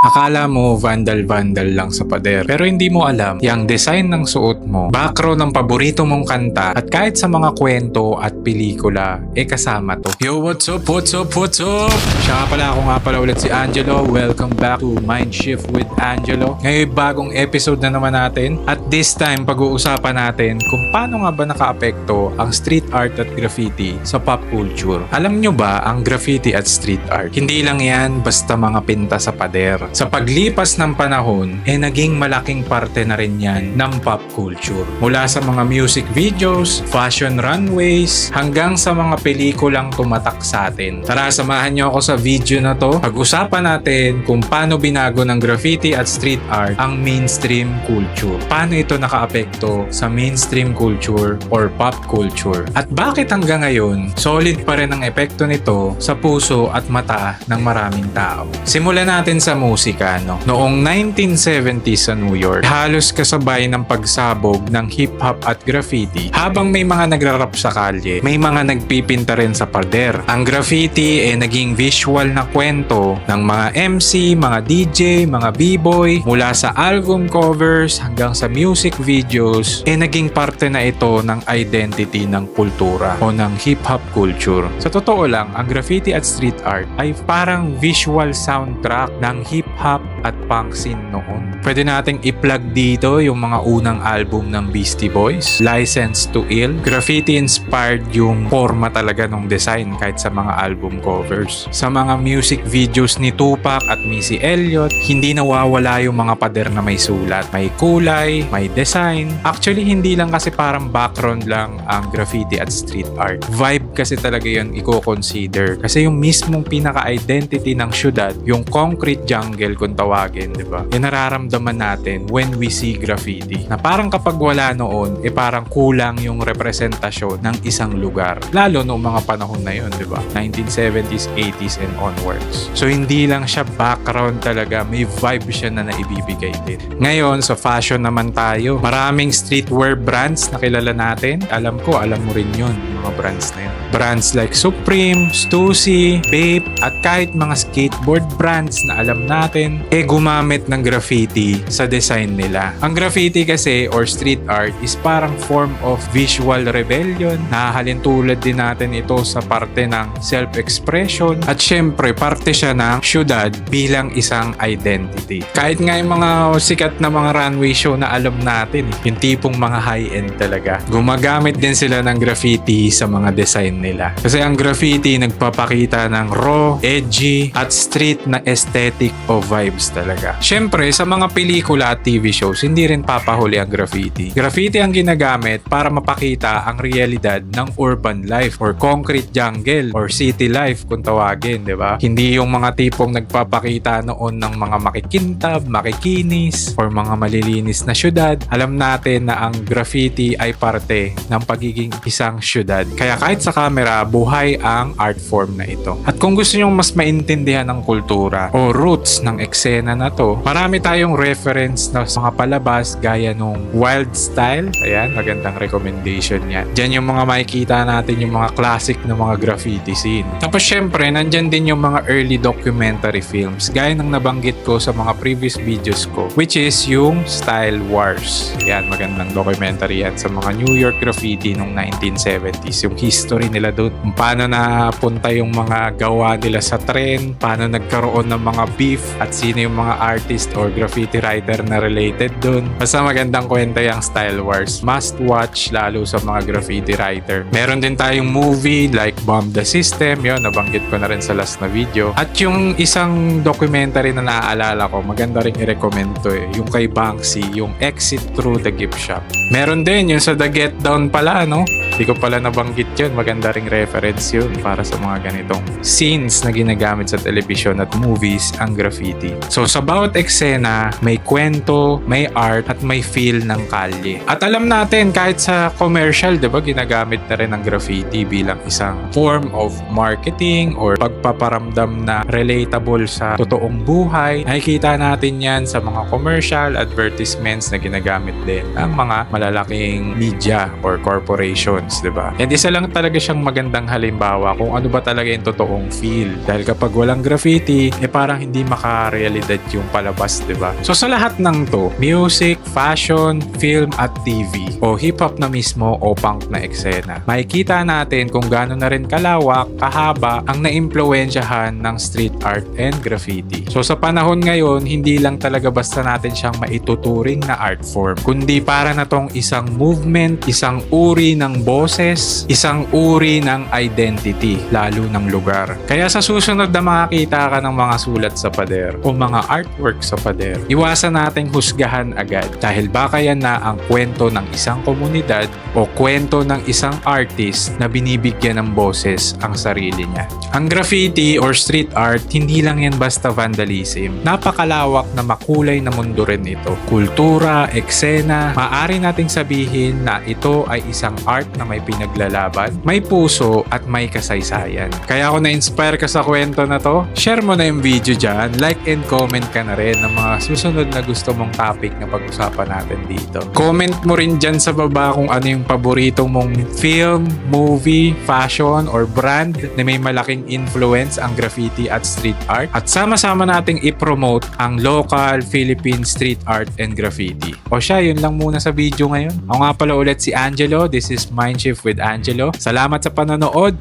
Akala mo vandal-vandal lang sa pader, pero hindi mo alam yung design ng suot mo, background ng paborito mong kanta, at kahit sa mga kwento at pelikula, kasama to. Yo, what's up? Siya nga pala ulit si Angelo. Welcome back to Mindshift with Angelo. Ngayon, bagong episode na naman natin, at this time, pag-uusapan natin kung paano nga ba naka-apekto ang street art at graffiti sa pop culture. Alam nyo ba, ang graffiti at street art, hindi lang yan basta mga pinta sa pader. Sa paglipas ng panahon, naging malaking parte na rin yan ng pop culture. Mula sa mga music videos, fashion runways, hanggang sa mga pelikulang tumatak sa atin. Tara, samahan nyo ako sa video na to. Pag-usapan natin kung paano binago ng graffiti at street art ang mainstream culture. Paano ito nakaapekto sa mainstream culture or pop culture. At bakit hanggang ngayon, solid pa rin ang epekto nito sa puso at mata ng maraming tao. Simulan natin sa musika, no? Noong 1970s sa New York, halos kasabay ng pagsabog ng hip-hop at graffiti. Habang may mga nagrarap sa kalye, may mga nagpipinta rin sa pader. Ang graffiti naging visual na kwento ng mga MC, mga DJ, mga b-boy, mula sa album covers hanggang sa music videos, naging parte na ito ng identity ng kultura o ng hip-hop culture. Sa totoo lang, ang graffiti at street art ay parang visual soundtrack ng hip-hop at punk scene noon. Pwede nating i-plug dito yung mga unang album ng Beastie Boys, Licensed to Ill. Graffiti inspired yung forma talaga ng design kahit sa mga album covers. Sa mga music videos ni Tupac at Missy Elliott, hindi nawawala yung mga pader na may sulat. May kulay, may design. Actually, hindi lang kasi parang background lang ang graffiti at street art. Vibe kasi talaga yun i-consider. Kasi yung mismong pinaka-identity ng syudad, yung concrete jungle kung tawagin, di ba? Yung nararamdaman natin when we see graffiti. Na parang kapag wala noon, parang kulang yung representasyon ng isang lugar. Lalo noong mga panahon na yun, di ba? 1970s, 80s, and onwards. So, hindi lang siya background talaga. May vibe siya na naibibigay din. Ngayon, sa fashion naman tayo. Maraming streetwear brands na kilala natin. Alam ko, alam mo rin yun, mga brands na yun. Brands like Supreme, Stussy, Bape, at kahit mga skateboard brands na alam natin, gumamit ng graffiti sa design nila. Ang graffiti kasi, or street art, is parang form of visual rebellion. Nahahalin tulad din natin ito sa parte ng self-expression, at syempre, parte siya ng syudad bilang isang identity. Kahit nga yung mga sikat na mga runway show na alam natin, yung tipong mga high-end talaga, gumagamit din sila ng graffiti sa mga design nila. Kasi ang graffiti nagpapakita ng raw, edgy, at street na aesthetic o vibes talaga. Syempre, sa mga pelikula at TV shows, hindi rin papahuli ang graffiti. Graffiti ang ginagamit para mapakita ang realidad ng urban life or concrete jungle or city life kung tawagin, di ba? Hindi yung mga tipong nagpapakita noon ng mga makikintab, makikinis, or mga malilinis na syudad. Alam natin na ang graffiti ay parte ng pagiging isang syudad. Kaya kahit sa camera, buhay ang art form na ito. At kung gusto nyong mas maintindihan ng kultura o roots ng eksena na to, marami tayong reference na mga palabas gaya nung Wild Style. Ayan, magandang recommendation yan. Diyan yung mga makikita natin yung mga classic na mga graffiti scene. Tapos syempre, nandyan din yung mga early documentary films gaya ng nabanggit ko sa mga previous videos ko, which is yung Style Wars. Ayan, magandang documentary yan sa mga New York graffiti nung 1970s. Yung history nila doon, kung paano napunta yung mga gawa nila sa trend, paano nagkaroon ng mga beef, at sino yung mga artist or graffiti writer na related doon. Basta magandang kwento yung Style Wars. Must watch lalo sa mga graffiti writer. Meron din tayong movie like Bomb the System. Yun, nabanggit ko na rin sa last na video. At yung isang documentary na naaalala ko, maganda rin i-recommend to yung kay Banksy, yung Exit Through the Gift Shop. Meron din yung sa The Get Down pala, no? Hindi ko pala nabanggit yun. Maganda ring reference yun para sa mga ganitong scenes na ginagamit sa television at movies ang graffiti. So sa bawat eksena, may kwento, may art, at may feel ng kalye. At alam natin, kahit sa commercial, diba, ginagamit na rin ang graffiti bilang isang form of marketing or pagpaparamdam na relatable sa totoong buhay. Nakikita natin yan sa mga commercial advertisements na ginagamit din ng mga malalaking media or corporation. films, di ba? And isa lang talaga siyang magandang halimbawa kung ano ba talaga yung totoong feel. Dahil kapag walang graffiti, parang hindi makarealidad yung palabas, di ba? So sa lahat ng to, music, fashion, film at TV, o hip-hop na mismo o punk na eksena, makikita natin kung gaano na rin kalawak, kahaba ang naimpluwensyahan ng street art and graffiti. So sa panahon ngayon, hindi lang talaga basta natin siyang maituturing na art form, kundi para na tong isang movement, isang uri ng boses, isang uri ng identity, lalo ng lugar. Kaya sa susunod na makakita ka ng mga sulat sa pader o mga artwork sa pader, iwasan nating husgahan agad dahil baka yan na ang kwento ng isang komunidad o kwento ng isang artist na binibigyan ng boses ang sarili niya. Ang graffiti or street art, hindi lang yan basta vandalism. Napakalawak na makulay na mundo rin ito. Kultura, eksena, maaari nating sabihin na ito ay isang art na may pinaglalaban, may puso at may kasaysayan. Kaya kung na-inspire ka sa kwento na to, share mo na yung video dyan, like and comment ka na rin ng mga susunod na gusto mong topic na pag-usapan natin dito. Comment mo rin dyan sa baba kung ano yung paborito mong film, movie, fashion, or brand na may malaking influence ang graffiti at street art. At sama-sama nating i-promote ang local Philippine street art and graffiti. O siya, yun lang muna sa video ngayon. Ako nga pala ulit si Angelo. This is Mindshift with Angelo. Salamat sa panonood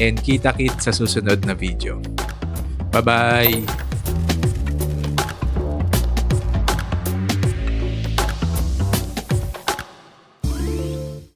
and kita-kit sa susunod na video. Bye-bye!